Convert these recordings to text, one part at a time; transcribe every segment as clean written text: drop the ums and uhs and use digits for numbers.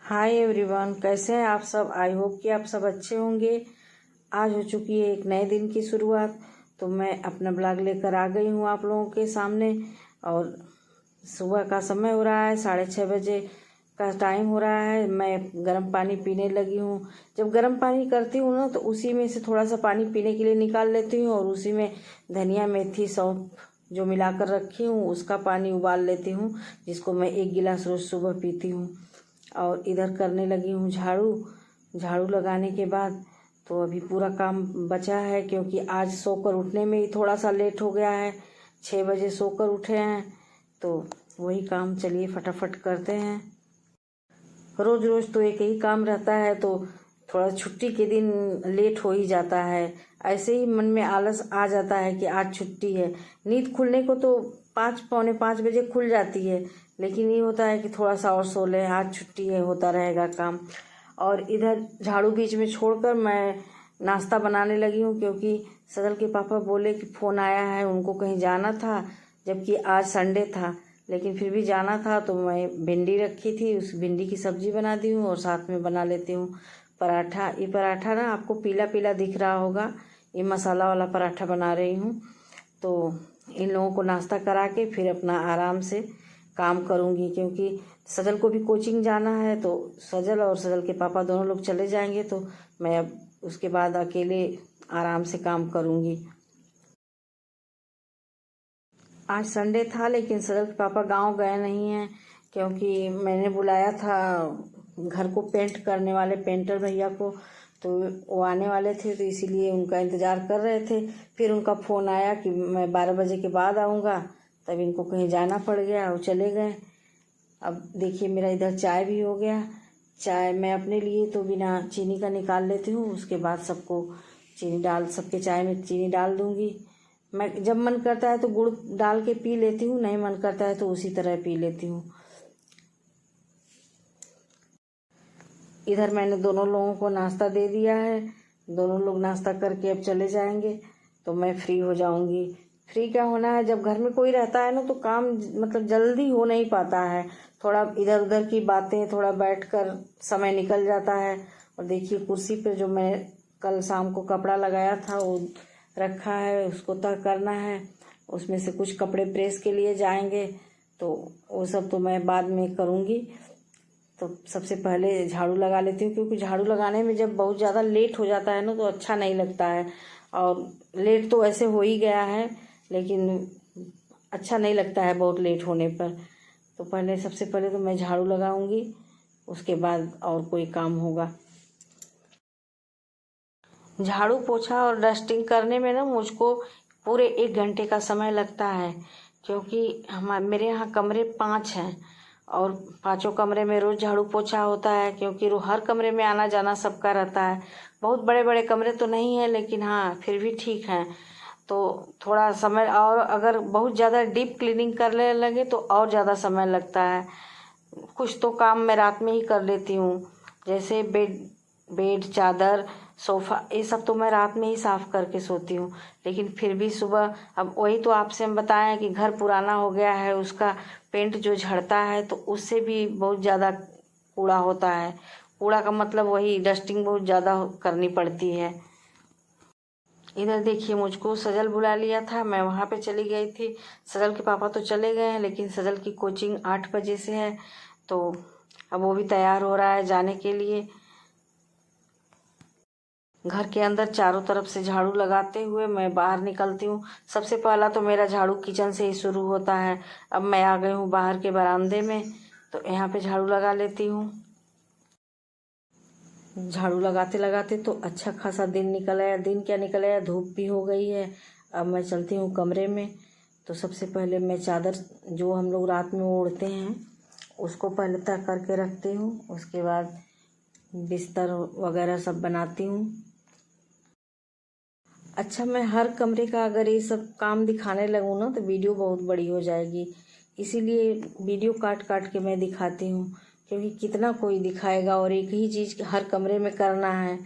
Hi everyone, कैसे हैं आप सब। आई होप कि आप सब अच्छे होंगे। आज हो चुकी है एक नए दिन की शुरुआत। तो मैं अपना ब्लॉग लेकर आ गई हूँ आप लोगों के सामने। और सुबह का समय हो रहा है, 6:30 बजे का टाइम हो रहा है। मैं गर्म पानी पीने लगी हूँ। जब गर्म पानी करती हूँ ना तो उसी में से थोड़ा सा पानी पीने के लिए निकाल लेती हूँ और उसी में धनिया, मेथी, सौंफ जो मिलाकर रखी हूँ उसका पानी उबाल लेती हूँ, जिसको मैं 1 गिलास रोज़ सुबह पीती हूँ। और इधर करने लगी हूँ झाड़ू लगाने के बाद। तो अभी पूरा काम बचा है क्योंकि आज सोकर उठने में ही थोड़ा सा लेट हो गया है। 6 बजे सोकर उठे हैं तो वही काम चलिए फटाफट करते हैं। रोज़ रोज़ तो एक ही काम रहता है तो थोड़ा छुट्टी के दिन लेट हो ही जाता है। ऐसे ही मन में आलस आ जाता है कि आज छुट्टी है। नींद खुलने को तो 5 पौने 5 बजे खुल जाती है, लेकिन ये होता है कि थोड़ा सा और सो लें, आज छुट्टी है, होता रहेगा काम। और इधर झाड़ू बीच में छोड़कर मैं नाश्ता बनाने लगी हूँ क्योंकि सजल के पापा बोले कि फ़ोन आया है, उनको कहीं जाना था, जबकि आज संडे था लेकिन फिर भी जाना था। तो मैं भिंडी रखी थी, उस भिंडी की सब्ज़ी बना दी हूँ और साथ में बना लेती हूँ पराठा। ये पराठा ना आपको पीला पीला दिख रहा होगा, ये मसाला वाला पराठा बना रही हूँ। तो इन लोगों को नाश्ता करा के फिर अपना आराम से काम करूँगी क्योंकि सजल को भी कोचिंग जाना है। तो सजल और सजल के पापा दोनों लोग चले जाएंगे तो मैं अब उसके बाद अकेले आराम से काम करूँगी। आज संडे था लेकिन सजल के पापा गांव गए नहीं हैं क्योंकि मैंने बुलाया था घर को पेंट करने वाले पेंटर भैया को। तो वो आने वाले थे तो इसीलिए उनका इंतज़ार कर रहे थे। फिर उनका फ़ोन आया कि मैं 12 बजे के बाद आऊँगा, तब इनको कहीं जाना पड़ गया, वो चले गए। अब देखिए मेरा इधर चाय भी हो गया। चाय मैं अपने लिए तो बिना चीनी का निकाल लेती हूँ, उसके बाद सबको सबके चाय में चीनी डाल दूँगी। मैं जब मन करता है तो गुड़ डाल के पी लेती हूँ, नहीं मन करता है तो उसी तरह पी लेती हूँ। इधर मैंने दोनों लोगों को नाश्ता दे दिया है, दोनों लोग नाश्ता करके अब चले जाएंगे तो मैं फ्री हो जाऊंगी। फ्री क्या होना है, जब घर में कोई रहता है ना तो काम मतलब जल्दी हो नहीं पाता है। थोड़ा इधर उधर की बातें, थोड़ा बैठकर समय निकल जाता है। और देखिए कुर्सी पे जो मैं कल शाम को कपड़ा लगाया था वो रखा है, उसको तह करना है। उसमें से कुछ कपड़े प्रेस के लिए जाएंगे तो वो सब तो मैं बाद में करूँगी। तो सबसे पहले झाड़ू लगा लेती हूँ क्योंकि झाड़ू लगाने में जब बहुत ज़्यादा लेट हो जाता है ना तो अच्छा नहीं लगता है। और लेट तो ऐसे हो ही गया है लेकिन अच्छा नहीं लगता है बहुत लेट होने पर। तो सबसे पहले तो मैं झाड़ू लगाऊंगी, उसके बाद और कोई काम होगा। झाड़ू पोछा और डस्टिंग करने में ना मुझको पूरे 1 घंटे का समय लगता है क्योंकि मेरे यहाँ कमरे 5 हैं और पांचों कमरे में रोज़ झाड़ू पोछा होता है क्योंकि हर कमरे में आना जाना सबका रहता है। बहुत बड़े बड़े कमरे तो नहीं है लेकिन हाँ फिर भी ठीक है। तो थोड़ा समय, और अगर बहुत ज़्यादा डीप क्लीनिंग करने लगे तो और ज़्यादा समय लगता है। कुछ तो काम मैं रात में ही कर लेती हूँ, जैसे बेड, चादर, सोफ़ा, ये सब तो मैं रात में ही साफ़ करके सोती हूँ। लेकिन फिर भी सुबह, अब वही तो आपसे हम बताएं कि घर पुराना हो गया है, उसका पेंट जो झड़ता है तो उससे भी बहुत ज़्यादा कूड़ा होता है। कूड़ा का मतलब वही डस्टिंग बहुत ज़्यादा करनी पड़ती है। इधर देखिए मुझको सजल बुला लिया था, मैं वहाँ पे चली गई थी। सजल के पापा तो चले गए हैं लेकिन सजल की कोचिंग 8 बजे से है तो अब वो भी तैयार हो रहा है जाने के लिए। घर के अंदर चारों तरफ से झाड़ू लगाते हुए मैं बाहर निकलती हूँ। सबसे पहला तो मेरा झाड़ू किचन से ही शुरू होता है। अब मैं आ गई हूँ बाहर के बरामदे में तो यहाँ पे झाड़ू लगा लेती हूँ। झाड़ू लगाते लगाते तो अच्छा खासा दिन निकल आया। दिन क्या निकल आया, धूप भी हो गई है। अब मैं चलती हूँ कमरे में। तो सबसे पहले मैं चादर जो हम लोग रात में ओढ़ते हैं उसको पहले तय करके रखती हूँ, उसके बाद बिस्तर वगैरह सब बनाती हूँ। अच्छा, मैं हर कमरे का अगर ये सब काम दिखाने लगूँ ना तो वीडियो बहुत बड़ी हो जाएगी, इसीलिए वीडियो काट काट के मैं दिखाती हूँ क्योंकि कितना कोई दिखाएगा और एक ही चीज़ हर कमरे में करना है।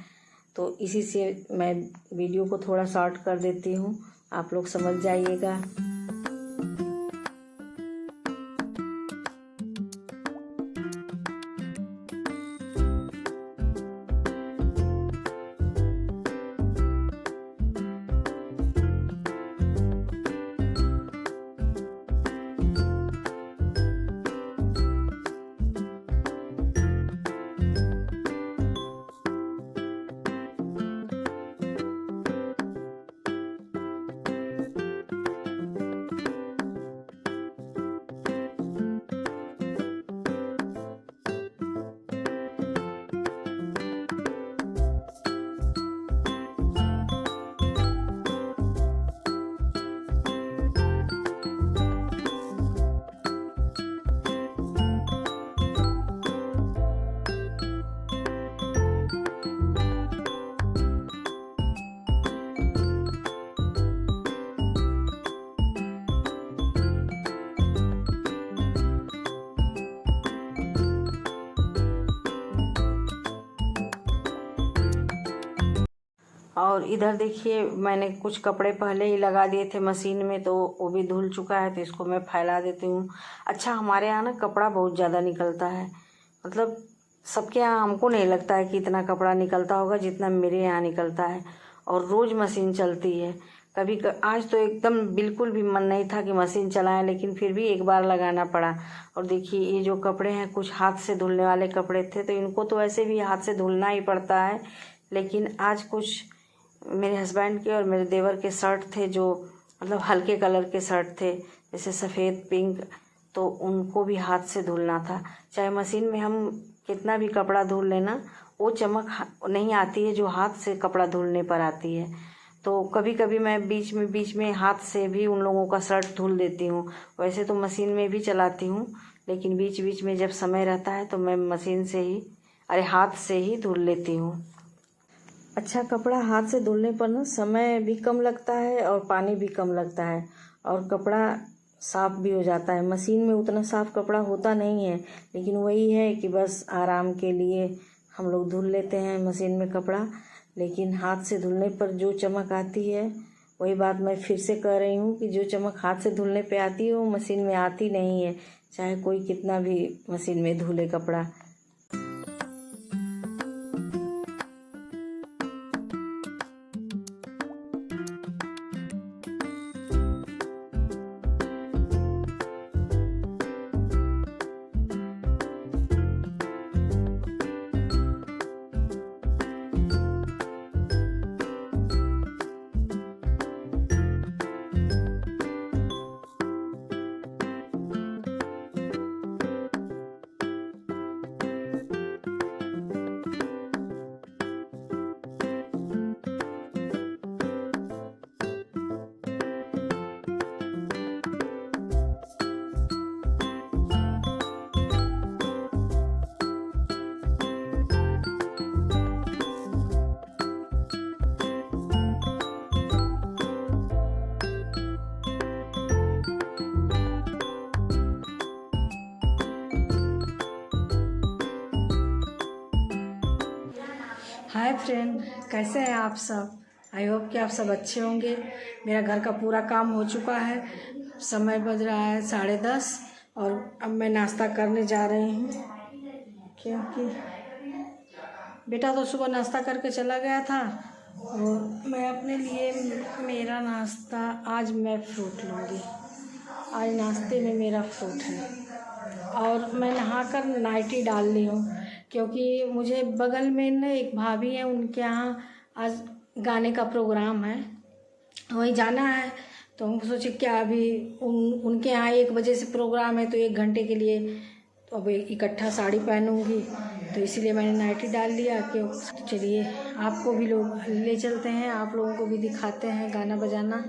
तो इसी से मैं वीडियो को थोड़ा शॉर्ट कर देती हूँ, आप लोग समझ जाइएगा। और इधर देखिए मैंने कुछ कपड़े पहले ही लगा दिए थे मशीन में, तो वो भी धुल चुका है, तो इसको मैं फैला देती हूँ। अच्छा, हमारे यहाँ ना कपड़ा बहुत ज़्यादा निकलता है, मतलब सबके यहाँ, हमको नहीं लगता है कि इतना कपड़ा निकलता होगा जितना मेरे यहाँ निकलता है। और रोज़ मशीन चलती है। आज तो एकदम बिल्कुल भी मन नहीं था कि मशीन चलाएं, लेकिन फिर भी एक बार लगाना पड़ा। और देखिए ये जो कपड़े हैं कुछ हाथ से धुलने वाले कपड़े थे, तो इनको तो वैसे भी हाथ से धुलना ही पड़ता है, लेकिन आज कुछ मेरे हस्बैंड के और मेरे देवर के शर्ट थे जो मतलब हल्के कलर के शर्ट थे, जैसे सफ़ेद पिंक, तो उनको भी हाथ से धुलना था। चाहे मशीन में हम कितना भी कपड़ा धुल लेना, वो चमक नहीं आती है जो हाथ से कपड़ा धुलने पर आती है। तो कभी कभी मैं बीच में हाथ से भी उन लोगों का शर्ट धुल देती हूँ। वैसे तो मशीन में भी चलाती हूँ, लेकिन बीच में जब समय रहता है तो मैं मशीन से ही हाथ से ही धुल लेती हूँ। अच्छा, कपड़ा हाथ से धुलने पर ना समय भी कम लगता है और पानी भी कम लगता है, और कपड़ा साफ़ भी हो जाता है। मशीन में उतना साफ़ कपड़ा होता नहीं है, लेकिन वही है कि बस आराम के लिए हम लोग धुल लेते हैं मशीन में कपड़ा। लेकिन हाथ से धुलने पर जो चमक आती है, वही बात मैं फिर से कह रही हूँ कि जो चमक हाथ से धुलने पे आती है वो मशीन में आती नहीं है, चाहे कोई कितना भी मशीन में धुले कपड़ा। हाय फ्रेंड, कैसे हैं आप सब? आई होप कि आप सब अच्छे होंगे। मेरा घर का पूरा काम हो चुका है। समय बज रहा है 10:30 और अब मैं नाश्ता करने जा रही हूँ, क्योंकि बेटा तो सुबह नाश्ता करके चला गया था और मैं अपने लिए मेरा नाश्ता आज मैं फ्रूट लूँगी। आज नाश्ते में मेरा फ्रूट है। और मैं नहाकर नाइटी डाल ली हूँ, क्योंकि मुझे बगल में ना एक भाभी है, उनके यहाँ आज गाने का प्रोग्राम है, वहीं जाना है। तो हम सोचे क्या अभी उनके यहाँ 1 बजे से प्रोग्राम है, तो 1 घंटे के लिए तो अब इकट्ठा साड़ी पहनूंगी, तो इसीलिए मैंने नाइटी डाल लिया। क्यों, तो चलिए आपको भी लोग ले चलते हैं, आप लोगों को भी दिखाते हैं गाना बजाना।